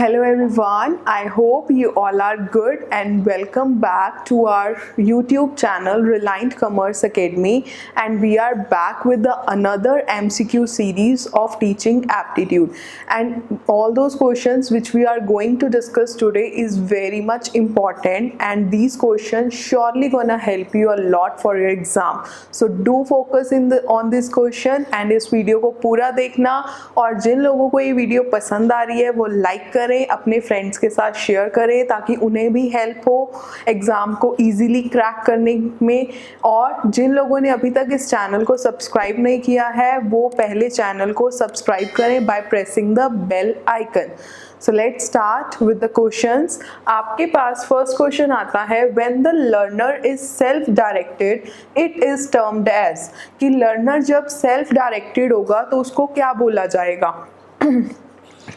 Hello everyone, I hope you all are good and welcome back to our YouTube channel Reliant Commerce Academy, and we are back with another MCQ series of teaching aptitude, and all those questions which we are going to discuss today is very much important, and these questions surely gonna help you a lot for your exam. So do focus on this question and इस video को पूरा देखना, और जिन लोगों को ये video पसंद आ रही है वो लाइक करें, अपने फ्रेंड्स के साथ शेयर करें ताकि उन्हें भी हेल्प हो एग्ज़ाम को इजीली क्रैक करने में। और जिन लोगों ने अभी तक इस चैनल को सब्सक्राइब नहीं किया है वो पहले चैनल को सब्सक्राइब करें by pressing the bell icon. So let's start with the questions. आपके पास फर्स्ट क्वेश्चन आता है when the learner is self-directed it is termed as, कि लर्नर जब सेल्फ डायरेक्टेड होगा तो उसको क्या बोला जाएगा।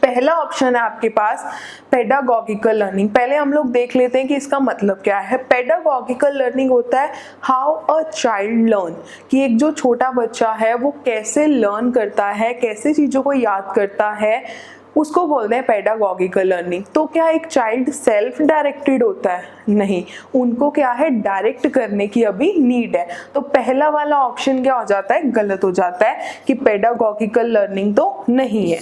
पहला ऑप्शन है आपके पास पेडागॉगिकल लर्निंग। पहले हम लोग देख लेते हैं कि इसका मतलब क्या है। पेडागॉगिकल लर्निंग होता है हाउ अ चाइल्ड लर्न, कि एक जो छोटा बच्चा है वो कैसे लर्न करता है, कैसे चीज़ों को याद करता है, उसको बोलते हैं पेडागॉगिकल लर्निंग। तो क्या एक चाइल्ड सेल्फ डायरेक्टेड होता है? नहीं, उनको क्या है डायरेक्ट करने की अभी नीड है। तो पहला वाला ऑप्शन क्या हो जाता है, गलत हो जाता है कि पेडागॉगिकल लर्निंग तो नहीं है।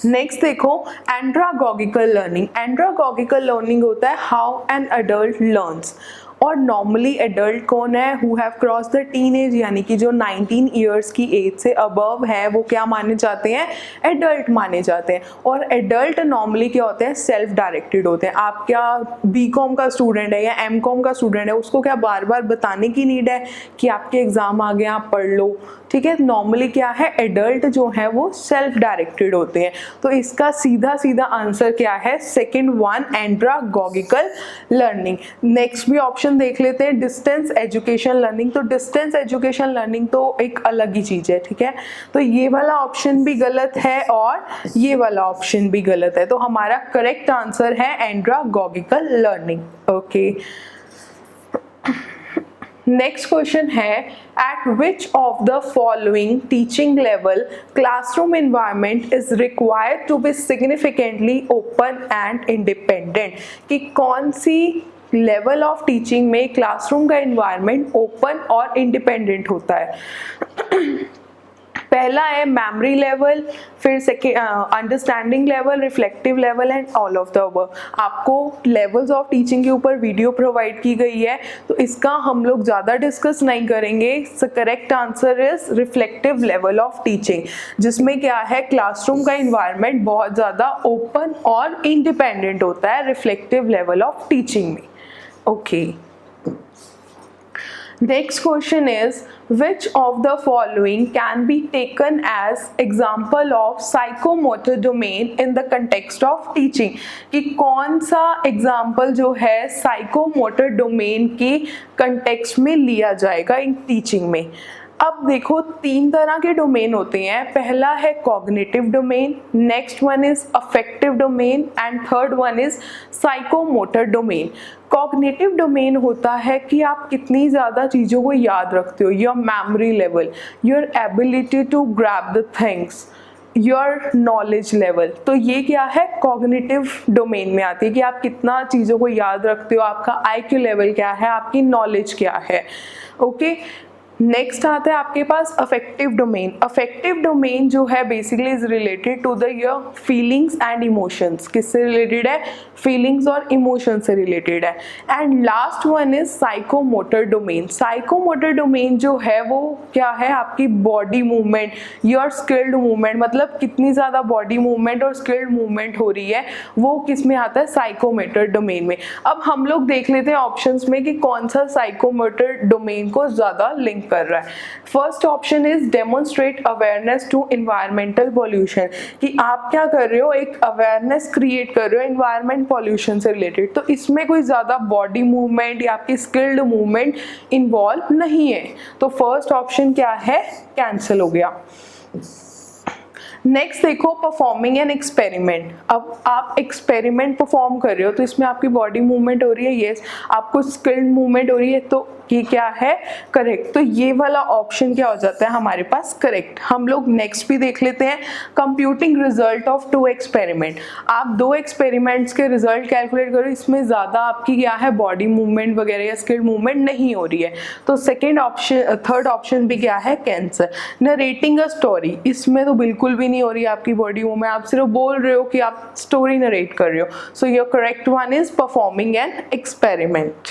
नेक्स्ट देखो एंड्रागॉगिकल लर्निंग। एंड्रागॉगिकल लर्निंग होता है हाउ एन अडल्ट लर्न्स, और नॉर्मली एडल्ट कौन है, who have cross the teen age, यानी कि जो 19 ईयर्स की एज से अबव है वो क्या माने जाते हैं, एडल्ट माने जाते हैं। और एडल्ट नॉर्मली क्या होते हैं, सेल्फ डायरेक्टेड होते हैं। आप क्या बीकॉम का स्टूडेंट है या एमकॉम का स्टूडेंट है, उसको क्या बार बार बताने की नीड है कि आपके एग्जाम आ गए आप पढ़ लो, ठीक है। नॉर्मली क्या है, एडल्ट जो है वो सेल्फ डायरेक्टेड होते हैं। तो इसका सीधा सीधा आंसर क्या है, सेकंड वन, एंड्रागॉगिकल लर्निंग। नेक्स्ट भी ऑप्शन देख लेते हैं, डिस्टेंस एजुकेशन लर्निंग। तो डिस्टेंस एजुकेशन लर्निंग तो एक अलग ही चीज है, ठीक है। तो ये वाला ऑप्शन भी गलत है और ये वाला ऑप्शन भी गलत है। तो हमारा करेक्ट आंसर है एंड्रागॉगिकल लर्निंग। ओके, नेक्स्ट क्वेश्चन है at which of the following teaching level classroom environment is required to be significantly open and independent, कि कौन सी लेवल ऑफ टीचिंग में क्लासरूम का एनवायरनमेंट ओपन और इंडिपेंडेंट होता है। पहला है मेमोरी लेवल, फिर second understanding level, reflective level and all of the above. आपको लेवल्स ऑफ टीचिंग के ऊपर वीडियो प्रोवाइड की गई है तो इसका हम लोग ज़्यादा डिस्कस नहीं करेंगे। Correct answer is reflective level of teaching, जिसमें क्या है क्लासरूम का इन्वायरमेंट बहुत ज़्यादा ओपन और इंडिपेंडेंट होता है रिफ्लेक्टिव लेवल ऑफ टीचिंग में। Okay, next question is which of the following can be taken as example of psychomotor domain in the context of teaching, कि कौन सा एग्जाम्पल जो है साइकोमोटर डोमेन की कंटेक्स्ट में लिया जाएगा इन टीचिंग में। अब देखो तीन तरह के डोमेन होते हैं। पहला है cognitive domain, next one is affective domain and third one is psychomotor domain. Cognitive domain होता है कि आप कितनी ज़्यादा चीज़ों को याद रखते हो, your memory level, your ability to grab the things, your knowledge level. तो ये क्या है, कॉग्निटिव डोमेन में आती है कि आप कितना चीज़ों को याद रखते हो, आपका IQ लेवल क्या है, आपकी नॉलेज क्या है। ओके, नेक्स्ट आता है आपके पास अफेक्टिव डोमेन। अफेक्टिव डोमेन जो है basically is related to the your feelings and emotions. किससे रिलेटेड है, फीलिंग्स और इमोशन से रिलेटेड है। And last one is psychomotor domain. Psychomotor domain जो है वो क्या है, आपकी body movement, your skilled movement, मतलब कितनी ज़्यादा बॉडी मूवमेंट और स्किल्ड मूवमेंट हो रही है, वो किस में आता है, साइकोमोटर डोमेन में। अब हम लोग देख लेते हैं ऑप्शंस में कि कौन सा साइकोमोटर डोमेन को ज़्यादा लिंक कर रहा है। First option is demonstrate awareness to environmental pollution, कि आप क्या कर रहे हो, एक अवेयरनेस क्रिएट कर रहे हो एनवायरमेंट पॉल्यूशन से रिलेटेड। तो इसमें कोई ज़्यादा बॉडी मूवमेंट या आपकी स्किल्ड मूवमेंट इन्वॉल्व नहीं है। तो फर्स्ट ऑप्शन क्या है, कैंसिल हो गया। नेक्स्ट देखो परफॉर्मिंग एन एक्सपेरिमेंट। अब आप एक्सपेरिमेंट परफॉर्म कर रहे हो तो इसमें आपकी बॉडी मूवमेंट हो रही है, यस। आपको स्किल्ड मूवमेंट हो रही है तो ये क्या है करेक्ट। तो ये वाला ऑप्शन क्या हो जाता है हमारे पास करेक्ट। हम लोग नेक्स्ट भी देख लेते हैं, कंप्यूटिंग रिजल्ट ऑफ 2 एक्सपेरिमेंट। आप 2 एक्सपेरिमेंट्स के रिजल्ट कैलकुलेट करो, इसमें ज़्यादा आपकी क्या है बॉडी मूवमेंट वगैरह या स्किल्ड मूवमेंट नहीं हो रही है। तो सेकेंड ऑप्शन, थर्ड ऑप्शन भी क्या है कैंसर। नरेटिंग अ स्टोरी, इसमें तो बिल्कुल भी नहीं हो रही है आपकी बॉडी मूवमेंट, आप सिर्फ बोल रहे हो कि आप स्टोरी नरेट कर रहे हो। सो your correct one is performing an experiment.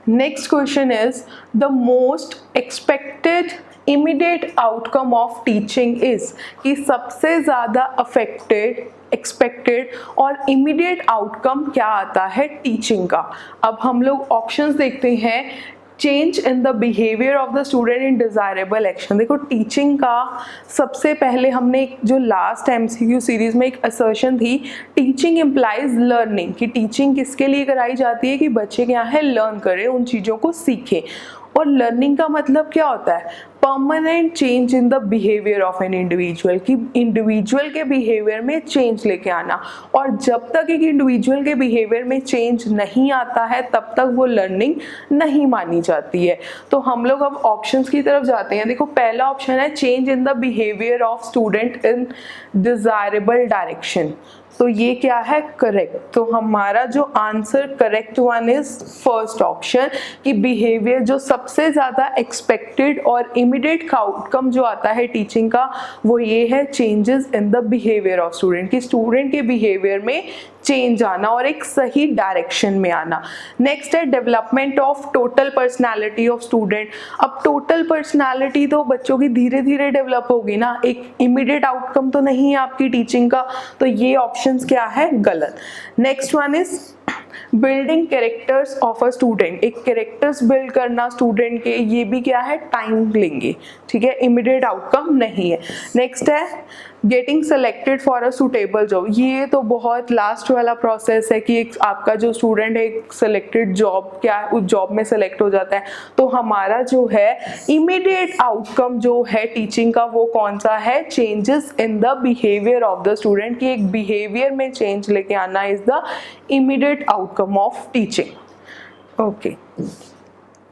Next question is the most expected immediate outcome of teaching is, कि सबसे ज़्यादा affected एक्सपेक्टेड और इमीडिएट आउटकम क्या आता है टीचिंग का। अब हम लोग ऑप्शंस देखते हैं। Change in the behaviour of the student in desirable action. देखो टीचिंग का सबसे पहले हमने एक जो लास्ट MCQ सीरीज में एक असर्शन थी, टीचिंग इम्प्लाइज लर्निंग, कि टीचिंग किसके लिए कराई जाती है कि बच्चे क्या है लर्न करें, उन चीज़ों को सीखें। और लर्निंग का मतलब क्या होता है permanent change in the behaviour of an individual, कि इंडिविजुअल के बिहेवियर में चेंज लेके आना। और जब तक एक इंडिविजुअल के बिहेवियर में चेंज नहीं आता है तब तक वो लर्निंग नहीं मानी जाती है। तो हम लोग अब ऑप्शंस की तरफ जाते हैं। देखो पहला ऑप्शन है change in the behaviour of student in desirable direction, तो ये क्या है करेक्ट। तो हमारा जो answer correct one is first option, कि बिहेवियर जो सबसे ज़्यादा एक्सपेक्टेड और इमीडिएट आउटकम जो आता है टीचिंग का वो ये है changes in the behaviour of student, कि स्टूडेंट के बिहेवियर में चेंज आना और एक सही डायरेक्शन में आना। नेक्स्ट है development of total personality of student. अब टोटल पर्सनालिटी तो बच्चों की धीरे धीरे डेवलप होगी ना, एक इमीडिएट आउटकम तो नहीं है आपकी टीचिंग का, तो ये ऑप्शंस क्या है गलत। Next one is building characters of a student, एक कैरेक्टर्स बिल्ड करना स्टूडेंट के, ये भी क्या है टाइम लेंगे, ठीक है, इमीडिएट आउटकम नहीं है। नेक्स्ट है getting selected for a suitable job, ये तो बहुत लास्ट वाला प्रोसेस है कि एक आपका जो स्टूडेंट है एक सेलेक्टेड जॉब क्या है उस जॉब में सेलेक्ट हो जाता है। तो हमारा जो है इमीडिएट आउटकम जो है टीचिंग का वो कौन सा है changes in the behaviour of the student, की एक बिहेवियर में चेंज लेके आना is the immediate outcome of teaching. Okay,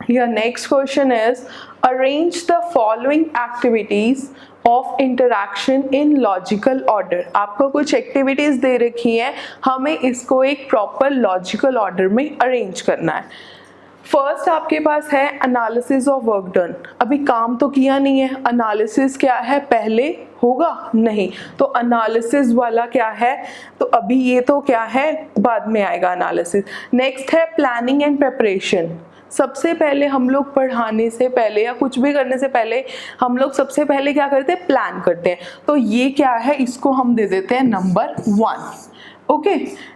your next question is arrange the following activities of interaction in logical order। आपको कुछ एक्टिविटीज दे रखी हैं, हमें इसको एक प्रॉपर लॉजिकल ऑर्डर में अरेंज करना है। फर्स्ट आपके पास है एनालिसिस ऑफ वर्क डन। अभी काम तो किया नहीं है, एनालिसिस क्या है पहले होगा नहीं, तो एनालिसिस वाला क्या है, तो अभी ये तो क्या है बाद में आएगा एनालिसिस। नेक्स्ट है प्लानिंग एंड प्रिपरेशन। सबसे पहले हम लोग पढ़ाने से पहले या कुछ भी करने से पहले हम लोग सबसे पहले क्या करते हैं प्लान करते हैं, तो ये क्या है इसको हम दे देते हैं नंबर 1। ओके,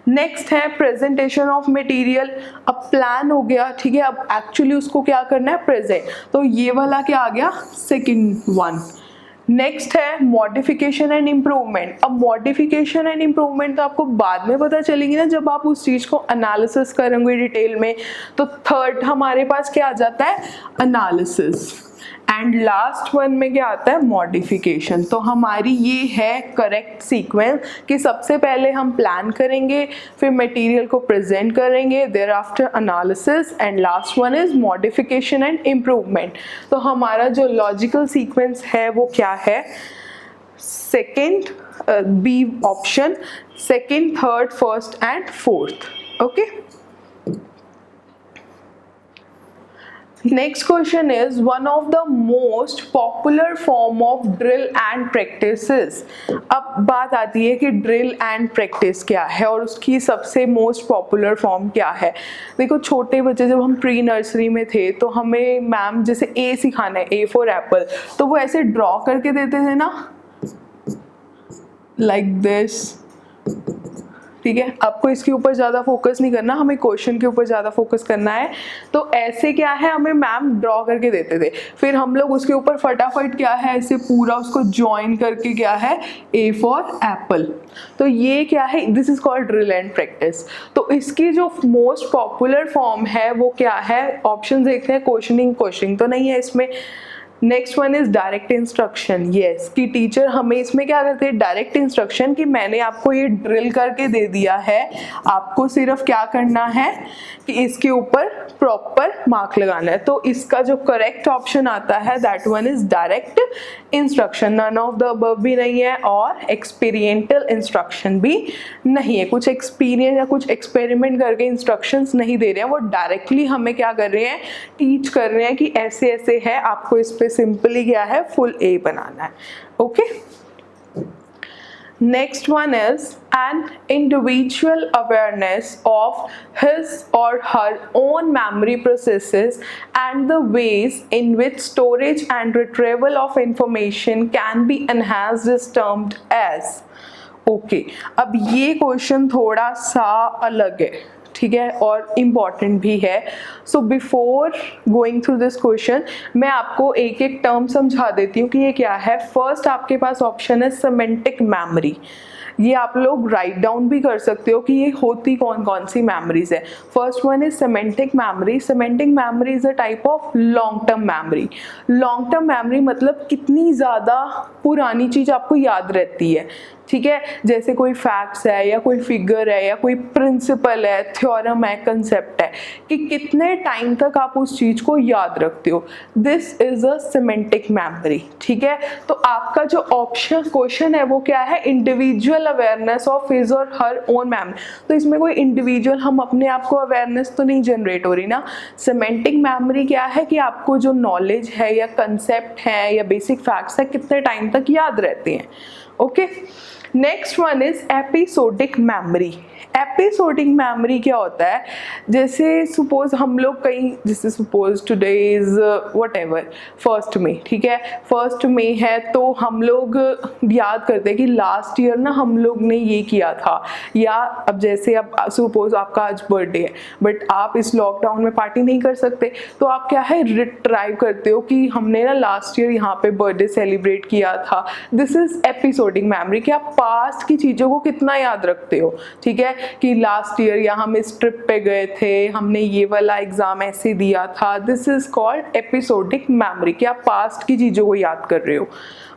नेक्स्ट है प्रेजेंटेशन ऑफ मटेरियल। अब प्लान हो गया, ठीक है, अब एक्चुअली उसको क्या करना है प्रेजेंट, तो ये वाला क्या आ गया सेकंड वन। नेक्स्ट है मॉडिफिकेशन एंड इम्प्रूवमेंट। अब मॉडिफिकेशन एंड इम्प्रूवमेंट तो आपको बाद में पता चलेगी ना जब आप उस चीज़ को एनालिसिस करेंगे डिटेल में। तो थर्ड हमारे पास क्या आ जाता है एनालिसिस, एंड लास्ट वन में क्या आता है मॉडिफिकेशन। तो हमारी ये है करेक्ट सीक्वेंस कि सबसे पहले हम प्लान करेंगे, फिर मटेरियल को प्रेजेंट करेंगे, thereafter analysis, and last one is modification and improvement. तो हमारा जो लॉजिकल सीक्वेंस है वो क्या है second B option, second third first and fourth. Okay, next question is one of the most popular form of drill and practices। अब बात आती है कि drill and practice क्या है और उसकी सबसे most popular form क्या है। देखो छोटे बच्चे जब हम प्री नर्सरी में थे तो हमें मैम जैसे A सिखाना है, A for apple, तो वो ऐसे ड्रॉ करके देते थे ना like this, ठीक है। आपको इसके ऊपर ज़्यादा फोकस नहीं करना, हमें क्वेश्चन के ऊपर ज़्यादा फोकस करना है। तो ऐसे क्या है हमें मैम ड्रॉ करके देते थे, फिर हम लोग उसके ऊपर फटाफट क्या है ऐसे पूरा उसको ज्वाइन करके क्या है ए फॉर एप्पल। तो ये क्या है this is called drill and practice. तो इसकी जो मोस्ट पॉपुलर फॉर्म है वो क्या है, ऑप्शन देखते हैं। क्वेश्चनिंग तो नहीं है इसमें, next one is direct instruction. Yes, कि टीचर हमें इसमें क्या करते हैं, डायरेक्ट इंस्ट्रक्शन, कि मैंने आपको ये ड्रिल करके दे दिया है, आपको सिर्फ क्या करना है कि इसके ऊपर प्रॉपर मार्क लगाना है। तो इसका जो करेक्ट ऑप्शन आता है that one is direct instruction. None of the above भी नहीं है और एक्सपीरियंटल इंस्ट्रक्शन भी नहीं है। कुछ एक्सपीरियंस या कुछ एक्सपेरिमेंट करके इंस्ट्रक्शंस नहीं दे रहे हैं, वो डायरेक्टली हमें क्या कर रहे हैं, टीच कर रहे हैं कि ऐसे ऐसे है, आपको इस पे सिंपली क्या है, फुल ए बनाना है। Okay, next one is an individual awareness of his or her own memory processes and the ways in which storage and retrieval of information can be enhanced is termed as। Okay, अब ये question थोड़ा सा अलग है, ठीक है, और important भी है। So before going through this question मैं आपको एक एक टर्म समझा देती हूँ कि ये क्या है। फर्स्ट आपके पास ऑप्शन है सिमेंटिक मेमोरी। ये आप लोग राइट डाउन भी कर सकते हो कि ये होती कौन कौन सी मेमोरीज है। First one is semantic memory. Semantic memory is a type of long term memory. Long term memory मतलब कितनी ज़्यादा पुरानी चीज़ आपको याद रहती है, ठीक है, जैसे कोई फैक्ट्स है या कोई फिगर है या कोई प्रिंसिपल है, थ्योरम है, कंसेप्ट है, कि कितने टाइम तक आप उस चीज़ को याद रखते हो। This is a semantic memory, ठीक है। तो आपका जो ऑप्शन क्वेश्चन है वो क्या है, इंडिविजुअल अवेयरनेस ऑफ हिज और हर ओन मेमोरी। तो इसमें कोई इंडिविजुअल हम अपने आप को अवेयरनेस तो नहीं जनरेट हो रही ना। सिमेंटिक मेमोरी क्या है कि आपको जो नॉलेज है या कंसेप्ट है या बेसिक फैक्ट्स है कितने टाइम तक याद रहते हैं। Okay, next one is episodic memory. Episodic memory क्या होता है, जैसे सपोज हम लोग कहीं, जैसे suppose today is what ever first में, ठीक है, फर्स्ट में है तो हम लोग याद करते हैं कि लास्ट ईयर ना हम लोग ने ये किया था, या अब जैसे अब सपोज आपका आज बर्थडे है बट आप इस लॉकडाउन में पार्टी नहीं कर सकते, तो आप क्या है रिट्राइव करते हो कि हमने ना लास्ट ईयर यहाँ पे बर्थडे सेलिब्रेट किया था। दिस इज एपिसोडिक मेमोरी, कि आप पास्ट की चीज़ों को कितना याद रखते हो, ठीक है, कि लास्ट ईयर या हम इस ट्रिप पे गए थे, हमने ये वाला एग्जाम ऐसे दिया था। This is called episodic memory, कि आप पास्ट की चीज़ों को याद कर रहे हो।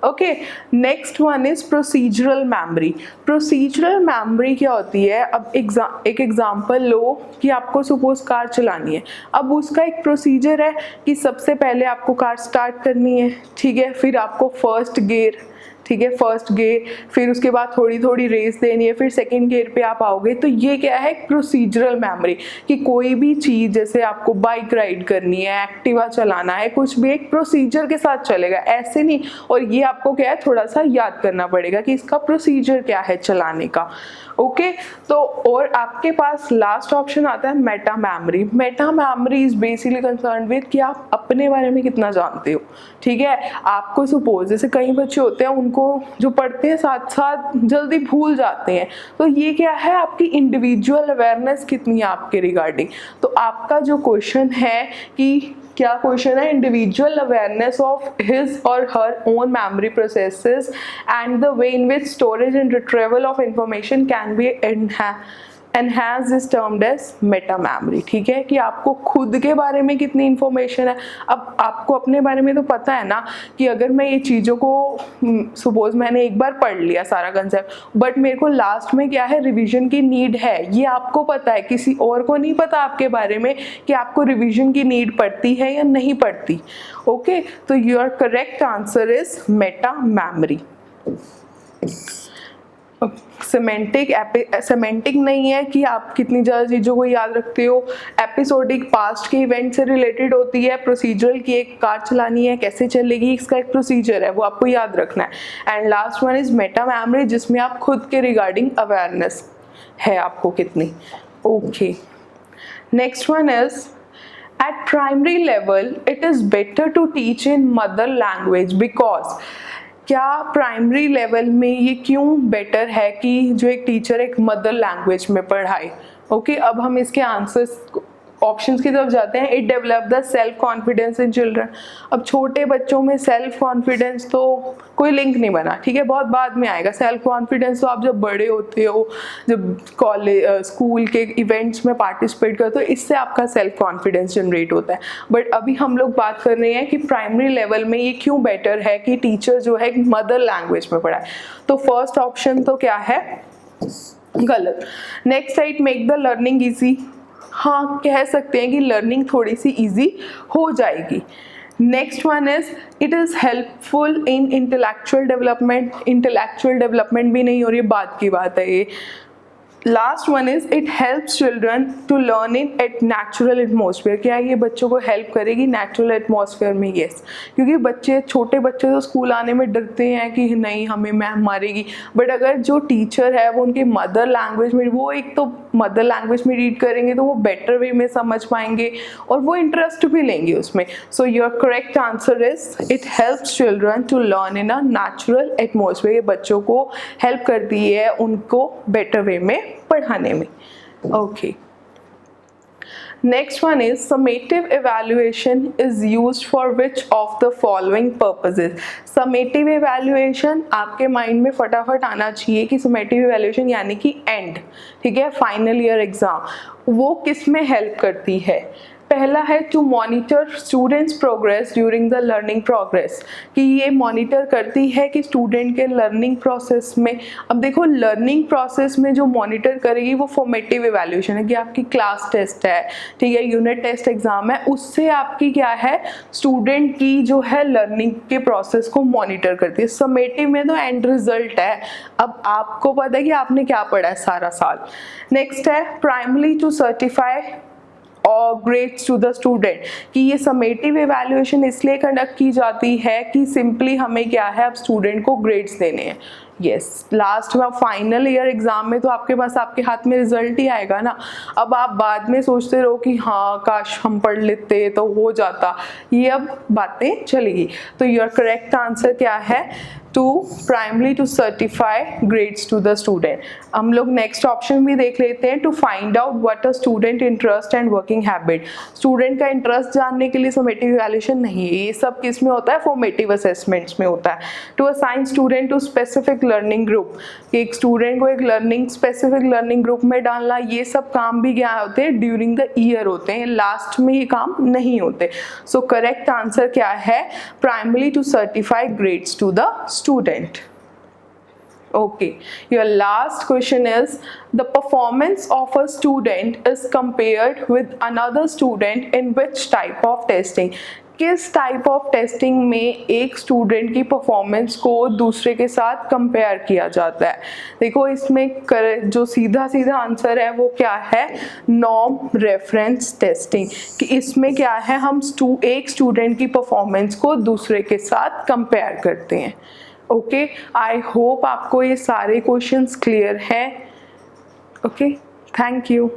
Okay, next one is procedural memory. Procedural memory क्या होती है, अब एक एग्जांपल लो कि आपको सपोज कार चलानी है। अब उसका एक प्रोसीजर है कि सबसे पहले आपको कार स्टार्ट करनी है, ठीक है, फिर आपको फर्स्ट गियर, ठीक है, फर्स्ट गियर, फिर उसके बाद थोड़ी थोड़ी रेस देनी है, फिर सेकंड गियर पे आप आओगे। तो ये क्या है, प्रोसीजरल मेमोरी, कि कोई भी चीज़ जैसे आपको बाइक राइड करनी है, एक्टिवा चलाना है, कुछ भी एक प्रोसीजर के साथ चलेगा, ऐसे नहीं। और ये आपको क्या है, थोड़ा सा याद करना पड़ेगा कि इसका प्रोसीजर क्या है चलाने का। ओके, तो और आपके पास लास्ट ऑप्शन आता है Meta memory. Meta memory is basically concern with कि आप अपने बारे में कितना जानते हो, ठीक है। आपको सपोज जैसे कई बच्चे होते हैं उनको जो पढ़ते हैं साथ साथ जल्दी भूल जाते हैं, तो ये क्या है, आपकी इंडिविजुअल अवेयरनेस कितनी है आपके रिगार्डिंग। तो आपका जो क्वेश्चन है कि क्या क्वेश्चन है, इंडिविजुअल अवेयरनेस ऑफ हिज और her own memory processes and the way in which storage and retrieval of information can be enhance is termed as meta memory, ठीक है, कि आपको खुद के बारे में कितनी इंफॉर्मेशन है। अब आपको अपने बारे में तो पता है ना कि अगर मैं ये चीज़ों को सपोज मैंने एक बार पढ़ लिया सारा कंसेप्ट, बट मेरे को लास्ट में क्या है, रिवीजन की नीड है, ये आपको पता है, किसी और को नहीं पता आपके बारे में कि आपको रिवीजन की नीड पड़ती है या नहीं पड़ती। ओके, तो your correct answer is Meta memory. Semantic नहीं है कि आप कितनी ज़्यादा चीज़ों को याद रखते हो। एपिसोडिक पास्ट के इवेंट से रिलेटेड होती है। प्रोसीजरल की एक कार चलानी है, कैसे चलेगी, इसका एक प्रोसीजर है, वो आपको याद रखना है। And last one is Meta memory, जिसमें आप खुद के रिगार्डिंग अवेयरनेस है आपको कितनी। Okay, next one is at primary level it is better to teach in mother language because, क्या प्राइमरी लेवल में ये क्यों बेटर है कि जो एक टीचर एक मदर लैंग्वेज में पढ़ाए। ओके, अब हम इसके आंसर्स ऑप्शंस की तरफ जाते हैं, it develop the self confidence in children. अब छोटे बच्चों में सेल्फ कॉन्फिडेंस तो कोई लिंक नहीं बना, ठीक है, बहुत बाद में आएगा। सेल्फ कॉन्फिडेंस तो आप जब बड़े होते हो, जब कॉलेज स्कूल के इवेंट्स में पार्टिसिपेट करते हो, इससे आपका सेल्फ कॉन्फिडेंस जनरेट होता है। बट अभी हम लोग बात कर रहे हैं कि प्राइमरी लेवल में ये क्यों बेटर है कि टीचर जो है मदर लैंग्वेज में पढ़ाए। तो फर्स्ट ऑप्शन तो क्या है, गलत। नेक्स्ट है, it make the learning easy. हाँ, कह सकते हैं कि लर्निंग थोड़ी सी ईजी हो जाएगी। Next one is it is helpful in intellectual development. Intellectual development भी नहीं हो रही है, बात की बात है ये। Last one is it helps children to learn in at natural atmosphere. क्या ये बच्चों को हेल्प करेगी नेचुरल एटमोसफियर में? यस, क्योंकि बच्चे, छोटे बच्चे तो स्कूल आने में डरते हैं कि नहीं हमें मैम मारेगी, बट अगर जो टीचर है वो उनकी मदर लैंग्वेज में, वो एक तो मदर लैंग्वेज में रीड करेंगे तो वो बेटर वे में समझ पाएंगे और वो इंटरेस्ट भी लेंगे उसमें। So your correct answer is it helps children to learn in a natural atmosphere. ये बच्चों को हेल्प करती है उनको बेटर वे में पढ़ाने में। Okay, next one is summative evaluation is used for which of the following purposes। Summative evaluation आपके माइंड में फटाफट आना चाहिए कि समेटिव evaluation यानी कि एंड, ठीक है, फाइनल ईयर एग्जाम, वो किस में हेल्प करती है? पहला है to monitor students progress during the learning progress, कि ये मॉनिटर करती है कि स्टूडेंट के लर्निंग प्रोसेस में। अब देखो, लर्निंग प्रोसेस में जो मॉनिटर करेगी वो फॉर्मेटिव इवैल्यूएशन है, कि आपकी क्लास टेस्ट है, ठीक है, यूनिट टेस्ट एग्जाम है, उससे आपकी क्या है, स्टूडेंट की जो है लर्निंग के प्रोसेस को मॉनिटर करती है। समेटिव में तो एंड रिजल्ट है, अब आपको पता है कि आपने क्या पढ़ा है सारा साल। नेक्स्ट है प्राइमरी टू सर्टिफाई और ग्रेड्स टू द स्टूडेंट, कि ये समेटिव इवैल्यूएशन इसलिए कंडक्ट की जाती है कि सिंपली हमें क्या है, अब स्टूडेंट को ग्रेड्स देने हैं। यस, लास्ट में फाइनल ईयर एग्जाम में तो आपके पास आपके हाथ में रिजल्ट ही आएगा ना। अब आप बाद में सोचते रहो कि हाँ काश हम पढ़ लेते तो हो जाता, ये अब बातें चलेगी। तो योर करेक्ट आंसर क्या है, to primary to certify grades to the student. हम लोग नेक्स्ट ऑप्शन भी देख लेते हैं, to find out what a student interest and working habit. Student का इंटरेस्ट जानने के लिए समेटिव इवैल्यूएशन नहीं है, ये सब किस में होता है, फॉर्मेटिव असेसमेंट्स में होता है। To assign student to specific learning group, एक स्टूडेंट को एक लर्निंग स्पेसिफिक लर्निंग ग्रुप में डालना, ये सब काम भी क्या होते हैं, ड्यूरिंग द ईयर होते हैं, लास्ट में ये काम नहीं होते। सो करेक्ट आंसर क्या है, primary to certify grades to the student. Okay, your last question is the performance of a student is compared with another student in which type of testing। किस type of testing में एक student की performance को दूसरे के साथ compare किया जाता है? देखो, इसमें जो सीधा सीधा आंसर है वो क्या है, नॉर्म रेफरेंस टेस्टिंग, कि इसमें क्या है, हम एक स्टूडेंट की परफॉर्मेंस को दूसरे के साथ कंपेयर करते हैं। ओके, आई होप आपको ये सारे क्वेश्चंस क्लियर हैं। Okay, thank you.